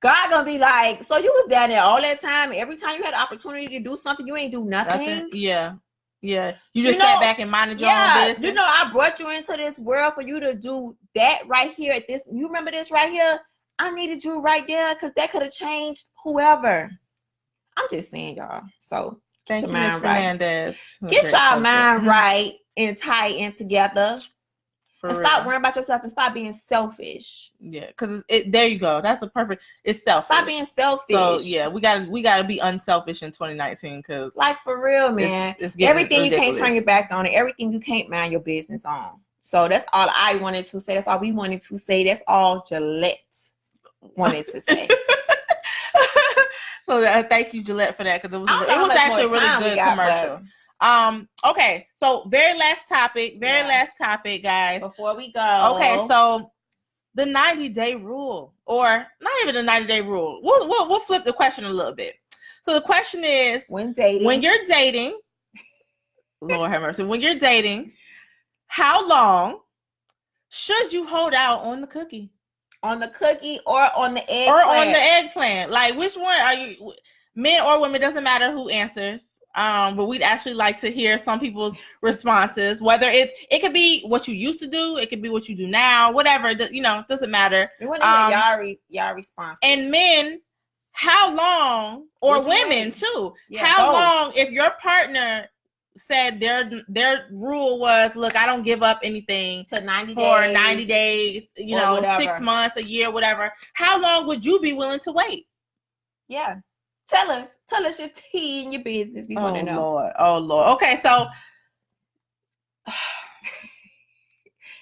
Speaker 2: God gonna be like, so you was down there all that time. Every time you had the opportunity to do something, you ain't do nothing.
Speaker 1: Yeah. You just sat back and minded your own business.
Speaker 2: I brought you into this world for you to do that right here at this. You remember this right here? I needed you right there because that could have changed whoever. I'm just saying, y'all. So
Speaker 1: thank you, Ms. Fernandez.
Speaker 2: Get y'all mind right and tie in together. And stop worrying about yourself and stop being selfish.
Speaker 1: Yeah, because there you go. That's a perfect. It's selfish.
Speaker 2: Stop being selfish.
Speaker 1: So yeah, we gotta be unselfish in 2019 because
Speaker 2: like for real, man. It's everything ridiculous. You can't turn your back on it. Everything you can't mind your business on. So that's all I wanted to say. That's all we wanted to say. That's all Gillette wanted to say.
Speaker 1: So thank you, Gillette, for that because it was actually a really good commercial. Okay, so very last topic, guys.
Speaker 2: Before we go.
Speaker 1: Okay, so the 90-day rule, or not even the 90-day rule. We'll flip the question a little bit. So the question is, when you're dating, Lord have mercy, when you're dating, how long should you hold out on the cookie?
Speaker 2: On the cookie or on the egg?
Speaker 1: Or on the eggplant. Like, which one are you? Men or women, doesn't matter who answers. But we'd actually like to hear some people's responses. Whether it could be what you used to do, it could be what you do now, whatever. You know, it doesn't matter.
Speaker 2: We want to hear y'all responses.
Speaker 1: And men, how long, or women too? Yeah, how long if your partner said their rule was, look, I don't give up anything
Speaker 2: to 90
Speaker 1: days, you know, whatever. 6 months, a year, whatever. How long would you be willing to wait?
Speaker 2: Yeah. Tell us your tea and your business. We want to know.
Speaker 1: Oh Lord. Okay, so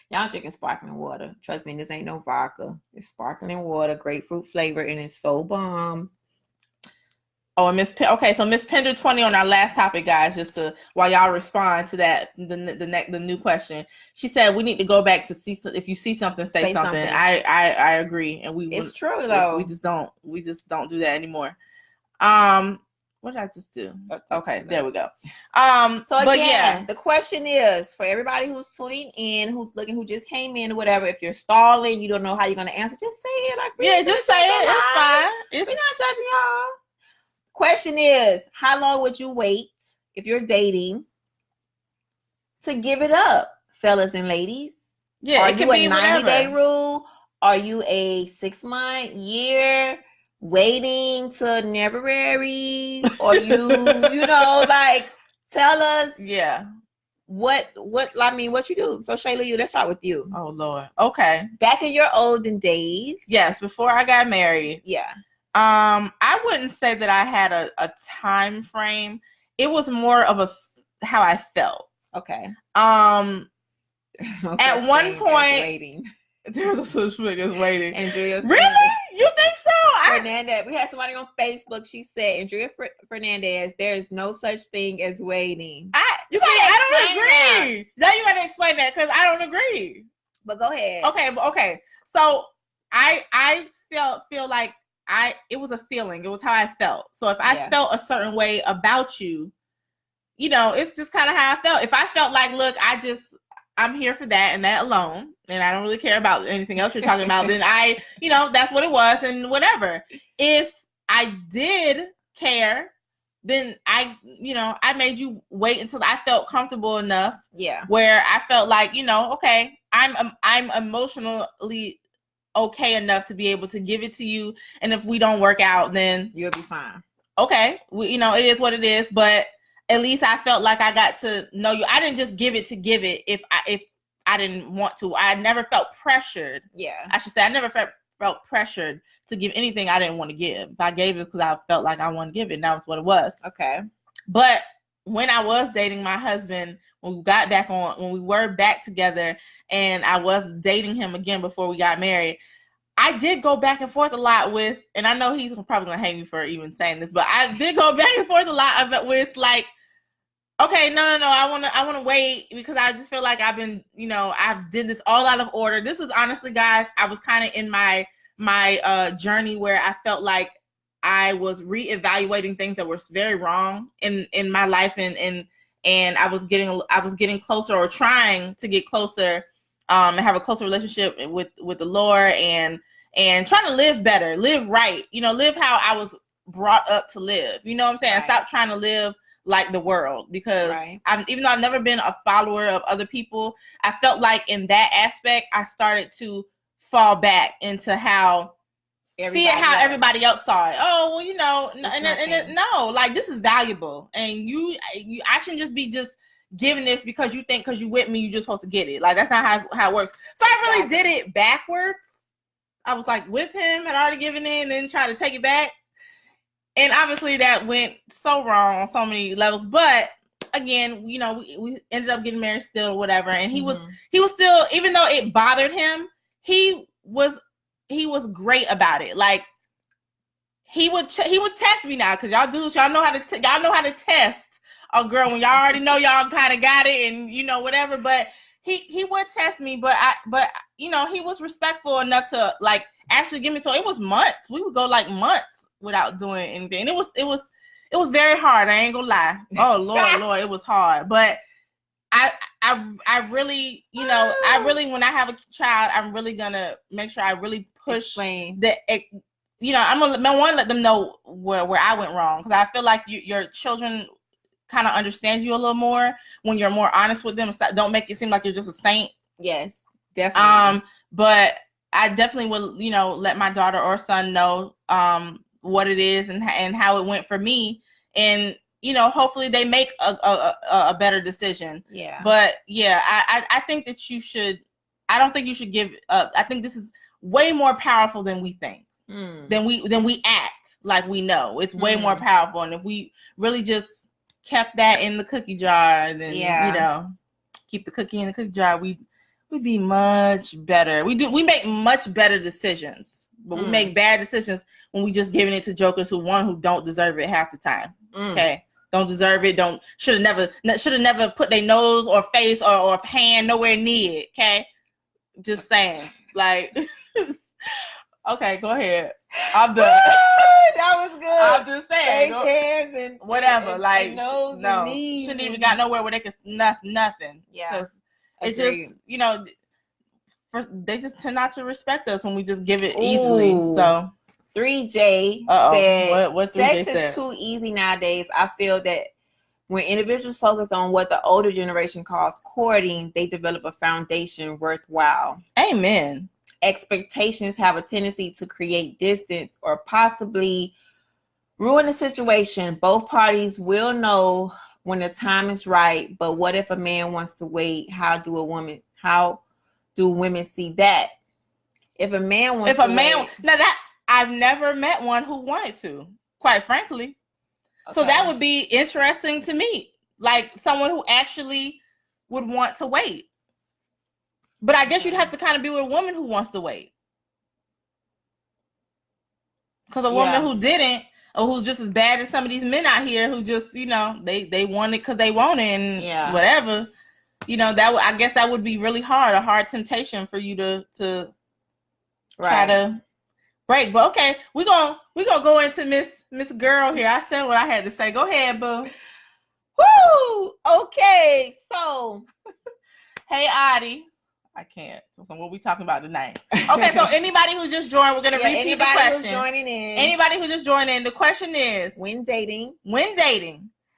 Speaker 2: y'all drinking sparkling water. Trust me, this ain't no vodka. It's sparkling water, grapefruit flavor, and it's so bomb.
Speaker 1: Oh, and so Miss Pender 20 on our last topic, guys, just to while y'all respond to that the new question. She said we need to go back to see if you see something, say something. I agree, and it's
Speaker 2: true though.
Speaker 1: We just don't do that anymore. What did I just do? Okay, there we go.
Speaker 2: So again, the question is for everybody who's tuning in, who's looking, who just came in or whatever. If you're stalling, you don't know how you're gonna answer, just say it. Like,
Speaker 1: just say it. It's fine.
Speaker 2: We're not judging y'all. Question is, how long would you wait if you're dating to give it up, fellas and ladies?
Speaker 1: Yeah,
Speaker 2: are you a 90-day rule? Are you a 6 month, year? Waiting to never marry, or you know, like, tell us what you do. So Shayla, let's start with you.
Speaker 1: Oh Lord. Okay.
Speaker 2: Back in your olden days.
Speaker 1: Yes, before I got married.
Speaker 2: Yeah.
Speaker 1: I wouldn't say that I had a time frame. It was more of how I felt.
Speaker 2: Okay.
Speaker 1: At one point there's a such thing as waiting.
Speaker 2: Andrea,
Speaker 1: really? You think so?
Speaker 2: Fernandez. We had somebody on Facebook. She said, Andrea Fernandez, there is no such thing as waiting.
Speaker 1: I don't agree. Now you gotta explain that because I don't agree.
Speaker 2: But go ahead.
Speaker 1: Okay. So I feel like it was a feeling. It was how I felt. So if I felt a certain way about you, you know, it's just kind of how I felt. If I felt like, look, I'm here for that and that alone, and I don't really care about anything else you're talking about, then that's what it was and whatever. If I did care, then I made you wait until I felt comfortable enough.
Speaker 2: Yeah.
Speaker 1: Where I felt like, okay, I'm emotionally okay enough to be able to give it to you, and if we don't work out, then
Speaker 2: you'll be fine.
Speaker 1: Okay, it is what it is, but at least I felt like I got to know you. I didn't just give it to give it if I didn't want to. I never felt pressured.
Speaker 2: Yeah,
Speaker 1: I should say I never felt pressured to give anything I didn't want to give. If I gave it because I felt like I wanted to give it, and that was what it was.
Speaker 2: Okay,
Speaker 1: but when I was dating my husband, when we were back together, and I was dating him again before we got married, I did go back and forth a lot with, and I know he's probably gonna hate me for even saying this, but I did go back and forth a lot of it with like, okay, no, I want to wait because I just feel like I've been, I did this all out of order. This is honestly, guys, I was kind of in my journey where I felt like I was reevaluating things that were very wrong in my life, and I was getting closer, or trying to get closer, and have a closer relationship with the Lord, and trying to live better, live right, live how I was brought up to live. You know what I'm saying? Right. Stop trying to live like the world, because even though I've never been a follower of other people, I felt like in that aspect I started to fall back into how everybody else saw it. Oh, well, no, like, this is valuable, and I shouldn't just be giving this because you think because you with me you just supposed to get it. Like, that's not how it works. So I really did it backwards. I was like with him, had already given in, and then try to take it back. And obviously that went so wrong on so many levels. But again, we ended up getting married still, or whatever. And he was still, even though it bothered him, he was great about it. Like, he would test me now, because y'all know how to test a girl when y'all already know y'all kind of got it, and whatever. But he would test me, but he was respectful enough to like actually give me. So it was months. We would go like months without doing anything. And it was very hard. I ain't gonna lie. Oh Lord, it was hard. But I really, when I have a child, I'm really gonna make sure I really push
Speaker 2: Explain.
Speaker 1: the, you know, I want to let them know where I went wrong, because I feel like your children kind of understand you a little more when you're more honest with them. Don't make it seem like you're just a saint.
Speaker 2: Yes, definitely.
Speaker 1: But I definitely will, you know, let my daughter or son know what it is and how it went for me, and you know, hopefully they make a better decision.
Speaker 2: Yeah.
Speaker 1: But yeah, I think that you should. I don't think you should give up. I think this is way more powerful than we think. Than we act like we know. It's way more powerful, and if we really just kept that in the cookie jar, and then you know, keep the cookie in the cookie jar, we'd be much better. We make much better decisions, but we make bad decisions when we just giving it to jokers who don't deserve it half the time. Okay, don't deserve it. Should have never put their nose or face or hand nowhere near it. Okay, just saying. Like, okay, go ahead. I'm done.
Speaker 2: That was good.
Speaker 1: I'm just saying.
Speaker 2: Face, hands, and
Speaker 1: whatever.
Speaker 2: and,
Speaker 1: like,
Speaker 2: and nose,
Speaker 1: no,
Speaker 2: and knees.
Speaker 1: Shouldn't even got nowhere where they can nothing.
Speaker 2: Yeah.
Speaker 1: It just, you know, they just tend not to respect us when we just give it easily. So
Speaker 2: 3J said, what 3J sex said? Is too easy nowadays. I feel that when individuals focus on what the older generation calls courting, they develop a foundation worthwhile.
Speaker 1: Amen.
Speaker 2: Expectations have a tendency to create distance or possibly ruin the situation. Both parties will know when the time is right, but what if a man wants to wait? How do women see that? If a man wants to wait,
Speaker 1: now that I've never met one who wanted to, quite frankly. Okay. So that would be interesting to me, like someone who actually would want to wait. But I guess you'd have to kind of be with a woman who wants to wait. Because a woman who didn't, or who's just as bad as some of these men out here who just, you know, they want it because they want it and whatever, you know, I guess that would be really hard, a hard temptation for you to try to break. But okay, we're gonna go into Miss Girl here. I said what I had to say. Go ahead, boo.
Speaker 2: Woo! Okay, so
Speaker 1: hey, Adi. I can't. So what we talking about tonight? Okay, so anybody who just joined, we're gonna repeat the question. Anybody who just joined in, the question is:
Speaker 2: when dating,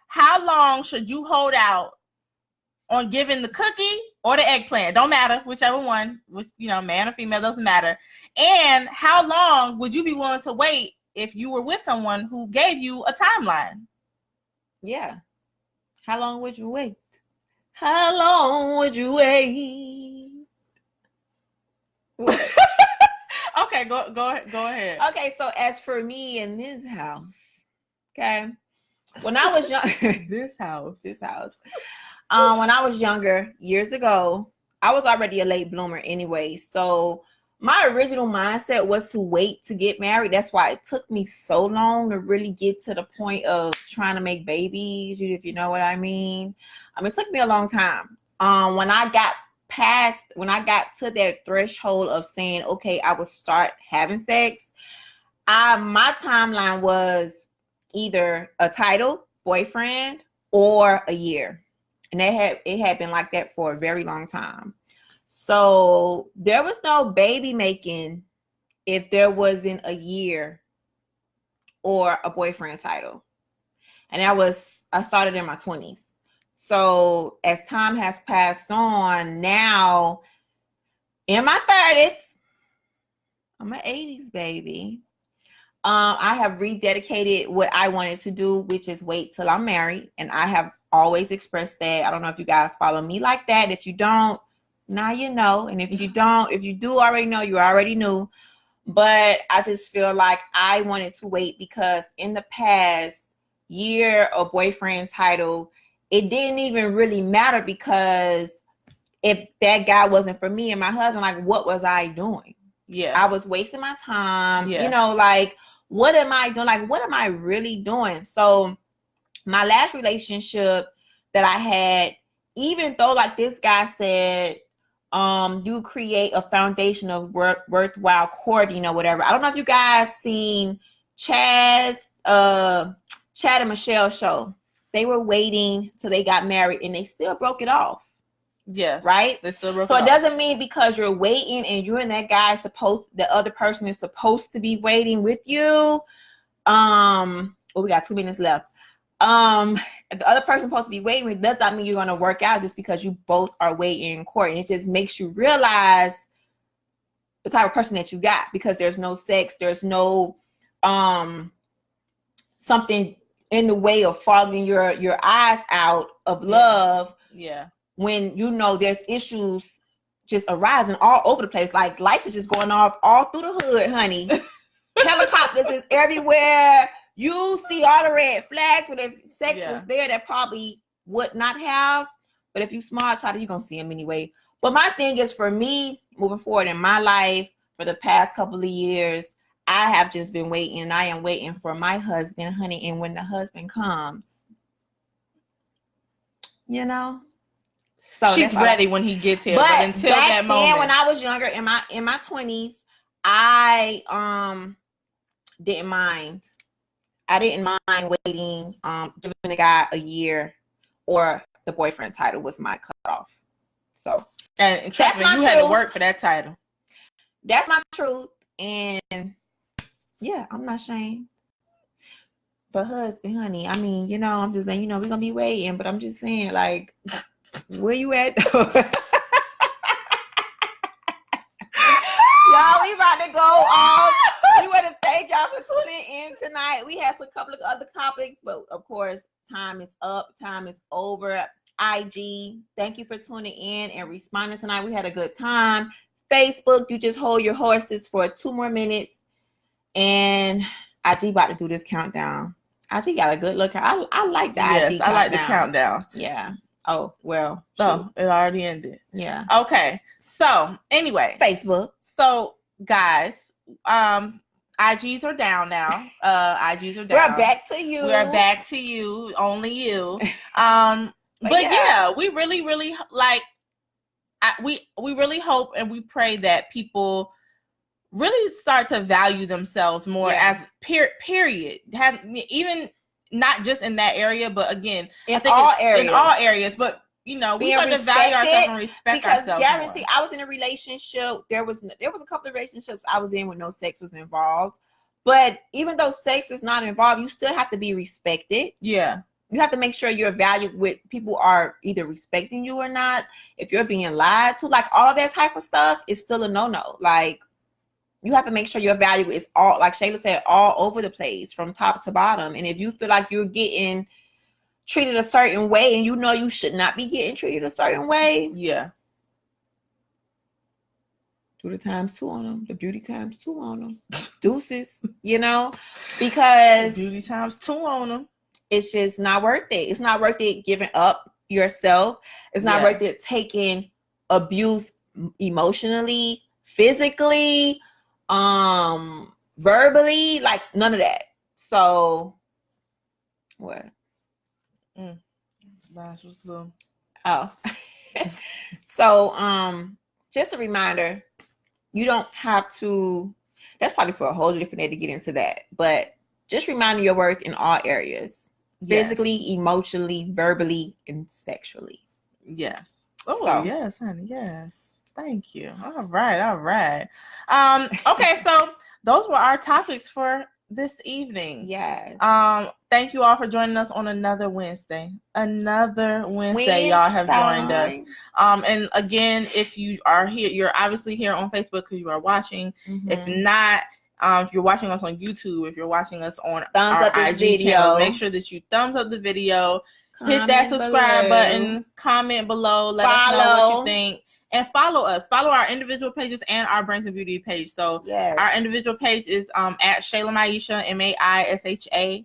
Speaker 1: how long should you hold out on giving the cookie or the eggplant? Don't matter, whichever one. Which, you know, man or female, doesn't matter. And how long would you be willing to wait if you were with someone who gave you a timeline?
Speaker 2: Yeah. How long would you wait? How long would you wait?
Speaker 1: Okay, go ahead.
Speaker 2: Okay, so as for me in this house, okay, when I was young,
Speaker 1: this house.
Speaker 2: When I was younger, years ago, I was already a late bloomer anyway. So my original mindset was to wait to get married. That's why it took me so long to really get to the point of trying to make babies, if you know what I mean. It took me a long time. When I got to that threshold of saying, okay, I will start having sex, my timeline was either a title, boyfriend, or a year. And it had been like that for a very long time. So there was no baby making if there wasn't a year or a boyfriend title. And I started in my 20s. So as time has passed on, now in my 30s, I'm an 80s baby. I have rededicated what I wanted to do, which is wait till I'm married. And I have always expressed that. I don't know if you guys follow me like that. If you don't, now you know. And if you do already know, you already knew. But I just feel like I wanted to wait because in the past year or boyfriend title, it didn't even really matter, because if that guy wasn't for me and my husband, like, what was I doing?
Speaker 1: Yeah.
Speaker 2: I was wasting my time. Yeah. You know, like, what am I doing? Like, what am I really doing? So my last relationship that I had, even though like this guy said, you create a foundation of worthwhile courting or whatever. I don't know if you guys seen Chad and Michelle show. They were waiting till they got married and they still broke it off.
Speaker 1: Yes.
Speaker 2: Right?
Speaker 1: So
Speaker 2: it doesn't mean because you're waiting and you and that guy the other person is supposed to be waiting with you. We got 2 minutes left. If the other person supposed to be waiting with, does not mean you're gonna work out just because you both are waiting in court. And it just makes you realize the type of person that you got, because there's no sex, there's no something in the way of fogging your eyes out of love.
Speaker 1: Yeah.
Speaker 2: When you know there's issues just arising all over the place, like lights is just going off all through the hood, honey. Helicopters is everywhere. You see all the red flags, but if sex was there, that probably would not have. But if you smart child, you're gonna see them anyway. But my thing is, for me, moving forward in my life for the past couple of years, I have just been waiting, and I am waiting for my husband, honey. And when the husband comes, you know, so
Speaker 1: she's ready when he gets here.
Speaker 2: But
Speaker 1: until that moment,
Speaker 2: then, when I was younger, in my 20s, I didn't mind. I didn't mind waiting, giving the guy a year, or the boyfriend title was my cutoff. So,
Speaker 1: and trust me, you had to work for that title.
Speaker 2: That's my truth, and yeah, I'm not ashamed. But husband, honey, I mean, you know, I'm just saying, you know, we're gonna be waiting, but I'm just saying, like, where you at? Y'all, we about to go off. We want to thank y'all for tuning in tonight. We had a couple of other topics, but of course, time is up. Time is over. IG, thank you for tuning in and responding tonight. We had a good time. Facebook, you just hold your horses for 2 more minutes. And IG about to do this countdown. IG got a good look. I like the IG countdown. Yes, I like the countdown. Yeah. Oh, well.
Speaker 1: Oh, it already ended.
Speaker 2: Yeah.
Speaker 1: Okay. So, anyway.
Speaker 2: Facebook.
Speaker 1: So, guys, IGs are down now. IGs are down.
Speaker 2: We're back to you.
Speaker 1: We're back to you. Only you. But yeah, we really, really like. We really hope and we pray that people really start to value themselves more as period. Even not just in that area, but again,
Speaker 2: in all
Speaker 1: areas. But you know, we start to value ourselves and respect ourselves.
Speaker 2: Guarantee,
Speaker 1: more.
Speaker 2: I was in a relationship. There was a couple of relationships I was in where no sex was involved. But even though sex is not involved, you still have to be respected.
Speaker 1: Yeah.
Speaker 2: You have to make sure you're valued with people are either respecting you or not. If you're being lied to, like all that type of stuff is still a no-no. Like you have to make sure your value is all, like Shayla said, all over the place from top to bottom. And if you feel like you're getting treated a certain way and you know you should not be getting treated a certain way.
Speaker 1: Yeah.
Speaker 2: Do the times 2 on them. The beauty times 2 on them. Deuces, you know, because
Speaker 1: beauty times 2 on them.
Speaker 2: It's just not worth it. It's not worth it giving up yourself. It's not worth it taking abuse emotionally, physically, verbally, like none of that. So what?
Speaker 1: Lash was little.
Speaker 2: Oh. So just a reminder, you don't have to, that's probably for a whole different day to get into that, but just reminding your worth in all areas. Physically, emotionally, verbally, and sexually.
Speaker 1: Yes. Oh, yes, honey. Yes. Thank you. All right. Okay, so those were our topics for this evening.
Speaker 2: Yes.
Speaker 1: Thank you all for joining us on another Wednesday. Y'all have joined us. And again, if you are here, you're obviously here on Facebook because you are watching. Mm-hmm. If not, if you're watching us on YouTube, if you're watching us on our IG channel, make sure that you thumbs up the video, hit that subscribe button, comment below, let us know what you think, and follow us. Follow our individual pages and our Brains and Beauty page. So our individual page is at Shayla Maisha, MAISHA,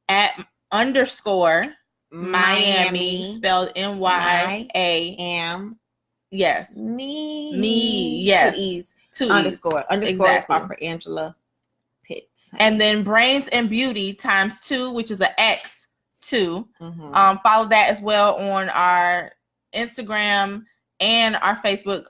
Speaker 1: at _ Miami, spelled MYAM. Yes. Me. Yes.
Speaker 2: 2 E's.
Speaker 1: 2
Speaker 2: underscore exactly. For Angela Pitts.
Speaker 1: And then Brains and Beauty ×2, which is an X2. Mm-hmm. Follow that as well on our Instagram and our Facebook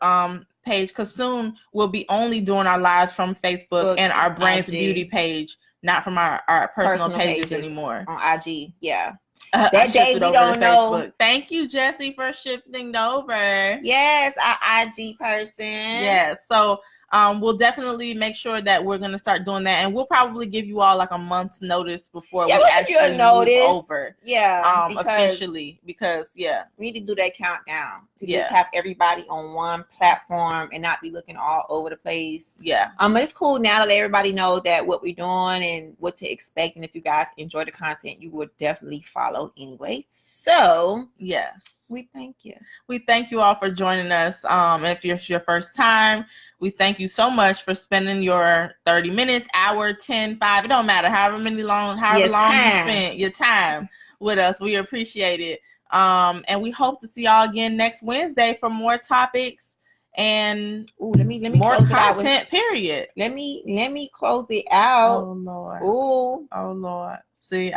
Speaker 1: page, because soon we'll be only doing our lives from Facebook and our Brains and Beauty page, not from our personal pages anymore
Speaker 2: on IG. Yeah. That day we don't know.
Speaker 1: Facebook. Thank you, Jesse, for shifting over.
Speaker 2: Yes, our IG person.
Speaker 1: Yes. So we'll definitely make sure that we're gonna start doing that, and we'll probably give you all like a month's notice before we actually move over.
Speaker 2: Yeah,
Speaker 1: officially, because
Speaker 2: we need to do that countdown to just have everybody on one platform and not be looking all over the place.
Speaker 1: Yeah.
Speaker 2: But it's cool now that everybody knows that what we're doing and what to expect, and if you guys enjoy the content, you will definitely follow anyway. So
Speaker 1: yes,
Speaker 2: we thank you.
Speaker 1: We thank you all for joining us. If it's your first time, we thank you so much for spending your 30 minutes, hour, 10, 5, it don't matter, however long you spent your time with us. We appreciate it. And we hope to see y'all again next Wednesday for more topics and
Speaker 2: let me
Speaker 1: more content, period.
Speaker 2: Let me close it out.
Speaker 1: Oh Lord. See, is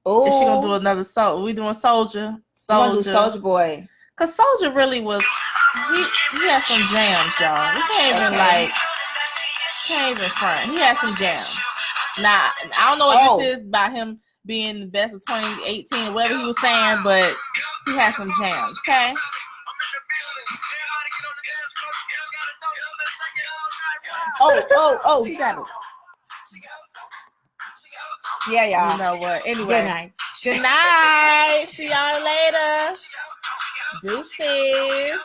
Speaker 1: she gonna do another soul? We doing Soldier.
Speaker 2: Soldier Boy.
Speaker 1: Cause Soldier really was he had some jams, y'all. We can't even front. He had some jams. Now I don't know what this is about him being the best of 2018 or whatever he was saying, but he had some jams, okay?
Speaker 2: Oh,
Speaker 1: she got it.
Speaker 2: Yeah, y'all.
Speaker 1: You know what? Anyway. Good night. See y'all later. Deuces.